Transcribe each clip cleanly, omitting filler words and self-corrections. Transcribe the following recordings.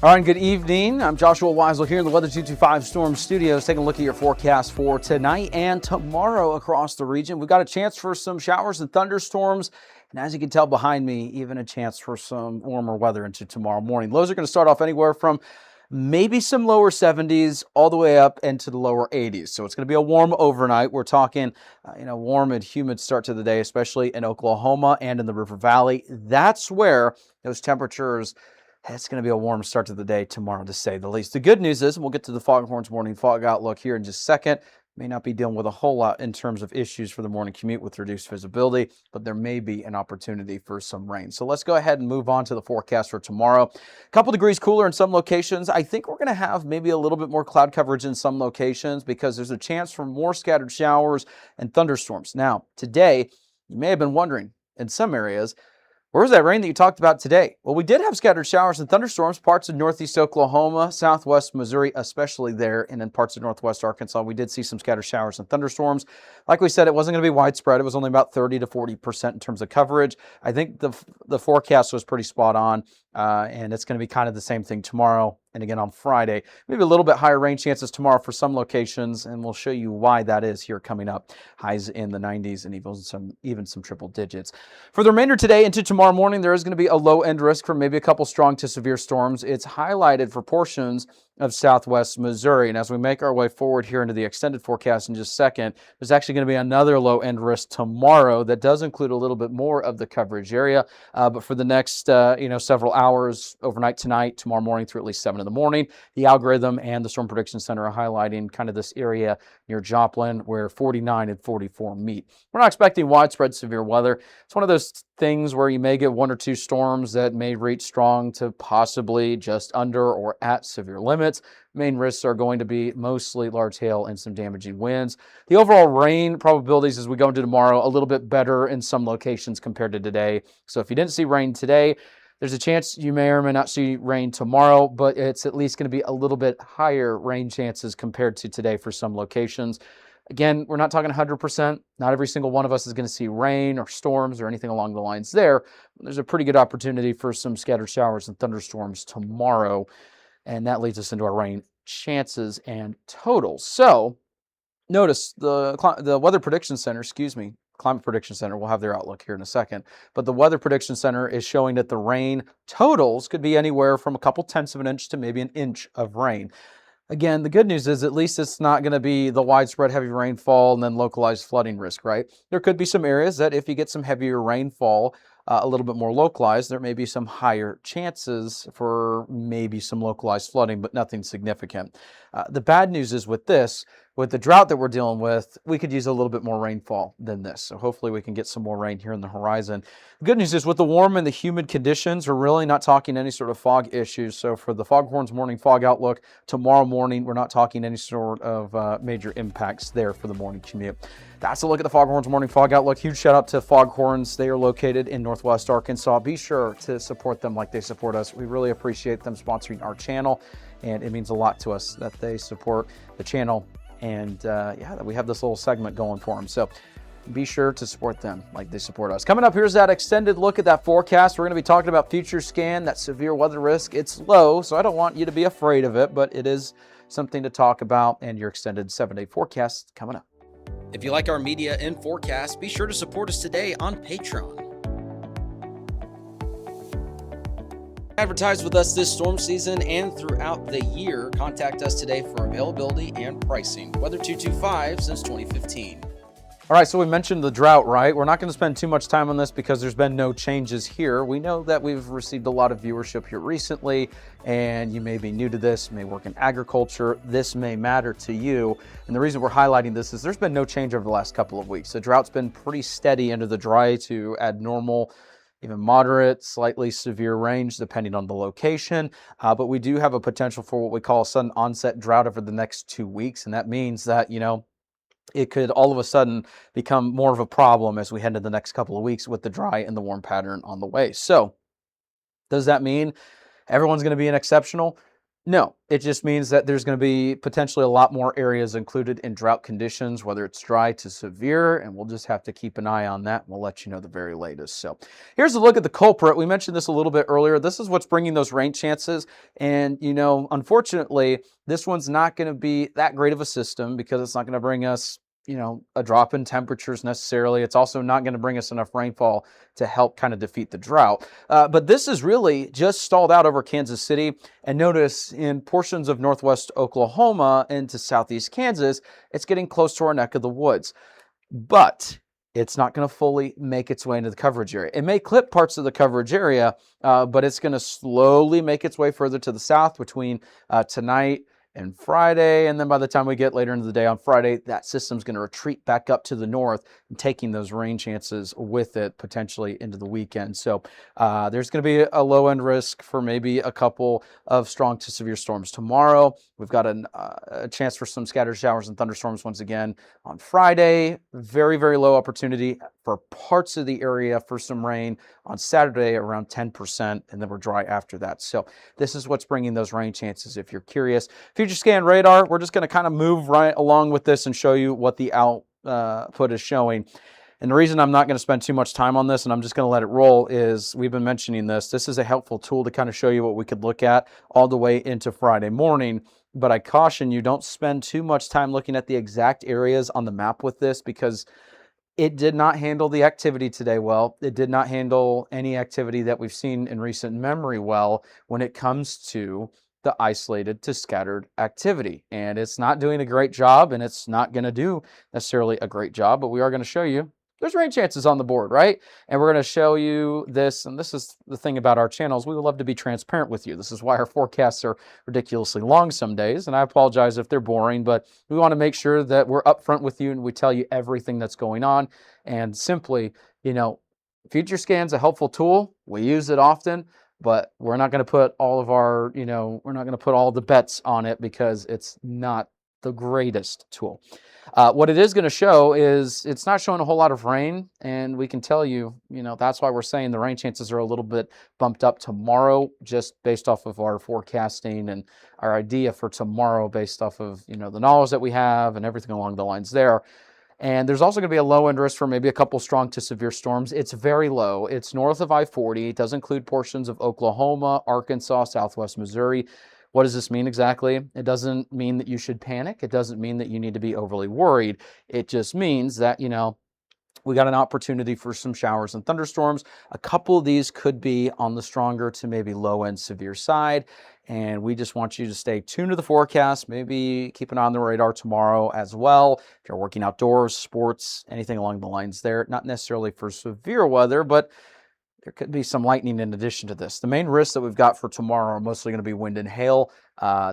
All right, good evening. I'm Joshua Weisel here in the Weather 225 Storm Studios, taking a look at your forecast for tonight and tomorrow across the region. We've got a chance for some showers and thunderstorms, and as you can tell behind me, even a chance for some warmer weather into tomorrow morning. Lows are going to start off anywhere from maybe some lower 70s all the way up into the lower 80s. So it's going to be a warm overnight. We're talking, warm and humid start to the day, especially in Oklahoma and in the River Valley. That's where those temperatures. It's going to be a warm start to the day tomorrow, to say the least. The good news is, and we'll get to the Foghorns morning fog outlook here in just a second, may not be dealing with a whole lot in terms of issues for the morning commute with reduced visibility, but there may be an opportunity for some rain. So let's go ahead and move on to the forecast for tomorrow. A couple degrees cooler in some locations. I think we're going to have maybe a little bit more cloud coverage in some locations because there's a chance for more scattered showers and thunderstorms. Now, today, you may have been wondering, in some areas, where's that rain that you talked about today? Well, we did have scattered showers and thunderstorms, parts of northeast Oklahoma, southwest Missouri, especially there, and in parts of northwest Arkansas. We did see some scattered showers and thunderstorms. Like we said, it wasn't going to be widespread. It was only about 30 to 40% in terms of coverage. I think the forecast was pretty spot on, and it's going to be kind of the same thing tomorrow and again on Friday. Maybe a little bit higher rain chances tomorrow for some locations, and we'll show you why that is here coming up. Highs in the 90s and even some triple digits. For the remainder today into tomorrow morning, there is going to be a low end risk for maybe a couple strong to severe storms. It's highlighted for portions of southwest Missouri. And as we make our way forward here into the extended forecast in just a second, there's actually going to be another low end risk tomorrow that does include a little bit more of the coverage area. But for the next, several hours, overnight tonight, tomorrow morning through at least 7 in the morning, the algorithm and the Storm Prediction Center are highlighting kind of this area near Joplin where 49 and 44 meet. We're not expecting widespread severe weather. It's one of those things where you may get one or two storms that may reach strong to possibly just under or at severe limits. Main risks are going to be mostly large hail and some damaging winds. The overall rain probabilities as we go into tomorrow, a little bit better in some locations compared to today. So if you didn't see rain today, there's a chance you may or may not see rain tomorrow, but it's at least going to be a little bit higher rain chances compared to today for some locations. Again, we're not talking 100%. Not every single one of us is going to see rain or storms or anything along the lines there. There's a pretty good opportunity for some scattered showers and thunderstorms tomorrow, and that leads us into our rain chances and totals. So notice the Weather Prediction Center, Climate Prediction Center, we'll have their outlook here in a second, but the Weather Prediction Center is showing that the rain totals could be anywhere from a couple tenths of an inch to maybe an inch of rain. Again, the good news is at least it's not going to be the widespread heavy rainfall and then localized flooding risk, right? There could be some areas that if you get some heavier rainfall, a little bit more localized, there may be some higher chances for maybe some localized flooding, but nothing significant. The bad news is with the drought that we're dealing with, we could use a little bit more rainfall than this. So hopefully we can get some more rain here in the horizon. The good news is with the warm and the humid conditions, we're really not talking any sort of fog issues. So for the Foghorns morning fog outlook tomorrow morning, we're not talking any sort of major impacts there for the morning commute. That's a look at the Foghorns morning fog outlook. Huge shout out to Foghorns. They are located in northwest Arkansas. Be sure to support them like they support us. We really appreciate them sponsoring our channel, and it means a lot to us that they support the channel and that we have this little segment going for them. So be sure to support them like they support us. Coming up, here's that extended look at that forecast. We're going to be talking about future scan, that severe weather risk. It's low, so I don't want you to be afraid of it, but it is something to talk about, and your extended 7-day forecast coming up. If you like our media and forecast, be sure to support us today on Patreon. Advertise with us this storm season and throughout the year. Contact us today for availability and pricing. Weather 225 since 2015. All right, so we mentioned the drought, right? We're not going to spend too much time on this because there's been no changes here. We know that we've received a lot of viewership here recently, and you may be new to this, may work in agriculture. This may matter to you. And the reason we're highlighting this is there's been no change over the last couple of weeks. The drought's been pretty steady into the dry to abnormal, even moderate, slightly severe range, depending on the location. But we do have a potential for what we call a sudden onset drought over the next 2 weeks. And that means that, it could all of a sudden become more of a problem as we head into the next couple of weeks with the dry and the warm pattern on the way. So does that mean everyone's going to be an exceptional? No, it just means that there's going to be potentially a lot more areas included in drought conditions, whether it's dry to severe, and we'll just have to keep an eye on that. We'll let you know the very latest. So here's a look at the culprit. We mentioned this a little bit earlier. This is what's bringing those rain chances. And, unfortunately, this one's not going to be that great of a system because it's not going to bring us a drop in temperatures necessarily. It's also not going to bring us enough rainfall to help kind of defeat the drought. But this is really just stalled out over Kansas City. And notice in portions of northwest Oklahoma into southeast Kansas, it's getting close to our neck of the woods. But it's not going to fully make its way into the coverage area. It may clip parts of the coverage area, but it's going to slowly make its way further to the south between tonight and Friday, and then by the time we get later into the day on Friday, that system's going to retreat back up to the north and taking those rain chances with it potentially into the weekend. So there's going to be a low-end risk for maybe a couple of strong to severe storms tomorrow. We've got a chance for some scattered showers and thunderstorms once again on Friday. Very, very low opportunity for parts of the area for some rain on Saturday, around 10%, and then we're dry after that. So this is what's bringing those rain chances if you're curious. Future scan radar, we're just going to kind of move right along with this and show you what the output is showing. And the reason I'm not going to spend too much time on this and I'm just going to let it roll is we've been mentioning this. This is a helpful tool to kind of show you what we could look at all the way into Friday morning. But I caution you, don't spend too much time looking at the exact areas on the map with this because it did not handle the activity today well. It did not handle any activity that we've seen in recent memory well when it comes to the isolated to scattered activity. And it's not doing a great job, and it's not going to do necessarily a great job, but we are going to show you there's rain chances on the board, right? And we're going to show you this, and this is the thing about our channels. We would love to be transparent with you. This is why our forecasts are ridiculously long some days, and I apologize if they're boring, but we want to make sure that we're upfront with you and we tell you everything that's going on. And simply, Future Scan's a helpful tool. We use it often, but we're not going to put all of our, we're not going to put all the bets on it because it's not the greatest tool. What it is going to show is it's not showing a whole lot of rain, and we can tell you, that's why we're saying the rain chances are a little bit bumped up tomorrow, just based off of our forecasting and our idea for tomorrow based off of, the knowledge that we have and everything along the lines there. And there's also going to be a low-end risk for maybe a couple strong to severe storms. It's very low. It's north of I-40. It does include portions of Oklahoma, Arkansas, southwest Missouri. What does this mean exactly? It doesn't mean that you should panic. It doesn't mean that you need to be overly worried. It just means that, we got an opportunity for some showers and thunderstorms. A couple of these could be on the stronger to maybe low-end severe side. And we just want you to stay tuned to the forecast. Maybe keep an eye on the radar tomorrow as well. If you're working outdoors, sports, anything along the lines there. Not necessarily for severe weather, but there could be some lightning in addition to this. The main risks that we've got for tomorrow are mostly going to be wind and hail.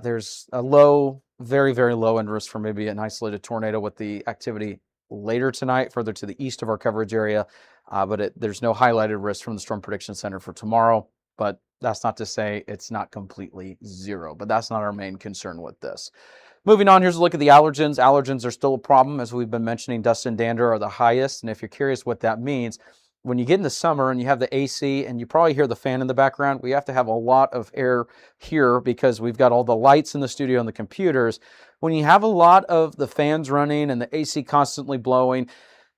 There's a low, very, very low end risk for maybe an isolated tornado with the activity later tonight, further to the east of our coverage area. But there's no highlighted risk from the Storm Prediction Center for tomorrow. But that's not to say it's not completely zero. But that's not our main concern with this. Moving on, here's a look at the allergens. Allergens are still a problem. As we've been mentioning, dust and dander are the highest. And if you're curious what that means, when you get into summer and you have the AC and you probably hear the fan in the background, we have to have a lot of air here because we've got all the lights in the studio and the computers. When you have a lot of the fans running and the AC constantly blowing,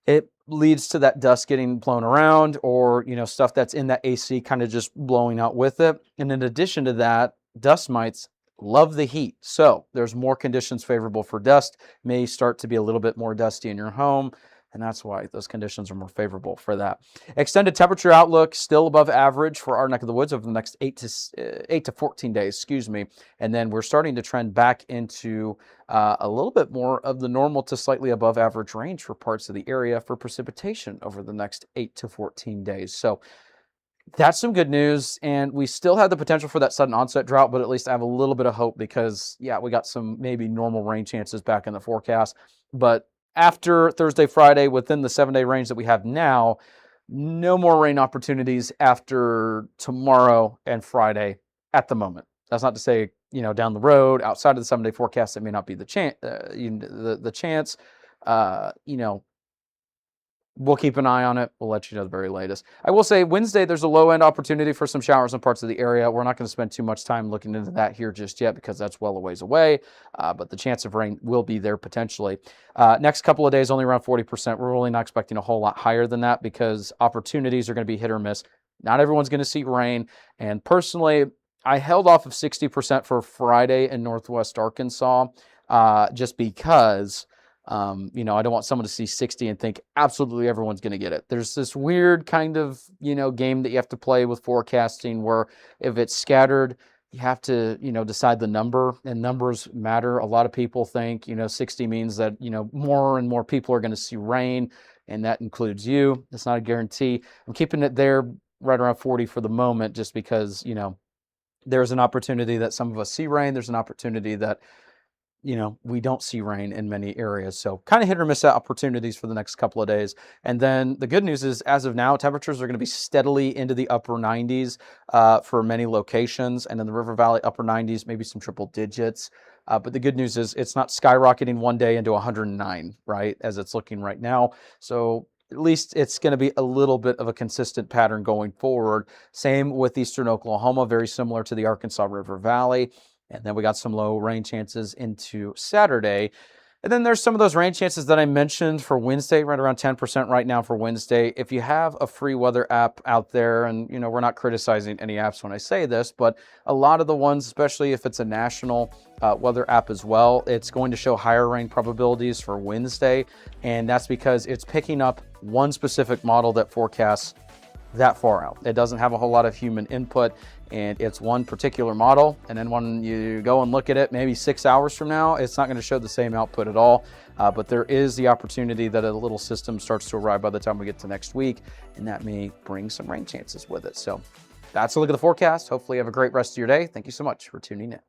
it leads to that dust getting blown around or, stuff that's in that AC kind of just blowing out with it. And in addition to that, dust mites love the heat. So there's more conditions favorable for dust. May start to be a little bit more dusty in your home. And that's why those conditions are more favorable for that. Extended temperature outlook, still above average for our neck of the woods over the next 8 to 14 days, And then we're starting to trend back into a little bit more of the normal to slightly above average range for parts of the area for precipitation over the next 8 to 14 days. So that's some good news. And we still have the potential for that sudden onset drought, but at least I have a little bit of hope because, we got some maybe normal rain chances back in the forecast. But after Thursday, Friday, within the 7-day range that we have now, no more rain opportunities after tomorrow and Friday at the moment. That's not to say, down the road, outside of the 7-day forecast, it may not be the chance. we'll keep an eye on it. We'll let you know the very latest. I will say Wednesday, there's a low end opportunity for some showers in parts of the area. We're not going to spend too much time looking into that here just yet because that's well a ways away. But the chance of rain will be there potentially. Next couple of days, only around 40%. We're really not expecting a whole lot higher than that because opportunities are going to be hit or miss. Not everyone's going to see rain. And personally, I held off of 60% for Friday in Northwest Arkansas just because I don't want someone to see 60 and think absolutely everyone's going to get it. There's this weird kind of, game that you have to play with forecasting where if it's scattered, you have to, decide the number, and numbers matter. A lot of people think, 60 means that, more and more people are going to see rain, and that includes you. It's not a guarantee. I'm keeping it there right around 40 for the moment just because, there's an opportunity that some of us see rain. There's an opportunity that we don't see rain in many areas. So kind of hit or miss opportunities for the next couple of days. And then the good news is, as of now, temperatures are going to be steadily into the upper 90s for many locations. And in the River Valley, upper 90s, maybe some triple digits. But the good news is it's not skyrocketing one day into 109, right, as it's looking right now. So at least it's going to be a little bit of a consistent pattern going forward. Same with eastern Oklahoma, very similar to the Arkansas River Valley. And then we got some low rain chances into Saturday. And then there's some of those rain chances that I mentioned for Wednesday, right around 10% right now for Wednesday. If you have a free weather app out there, and we're not criticizing any apps when I say this, but a lot of the ones, especially if it's a national weather app as well, it's going to show higher rain probabilities for Wednesday. And that's because it's picking up one specific model that forecasts that far out. It doesn't have a whole lot of human input, and it's one particular model. And then when you go and look at it maybe 6 hours from now, it's not going to show the same output at all. But there is the opportunity that a little system starts to arrive by the time we get to next week, and that may bring some rain chances with it. So that's a look at the forecast. Hopefully you have a great rest of your day. Thank you so much for tuning in.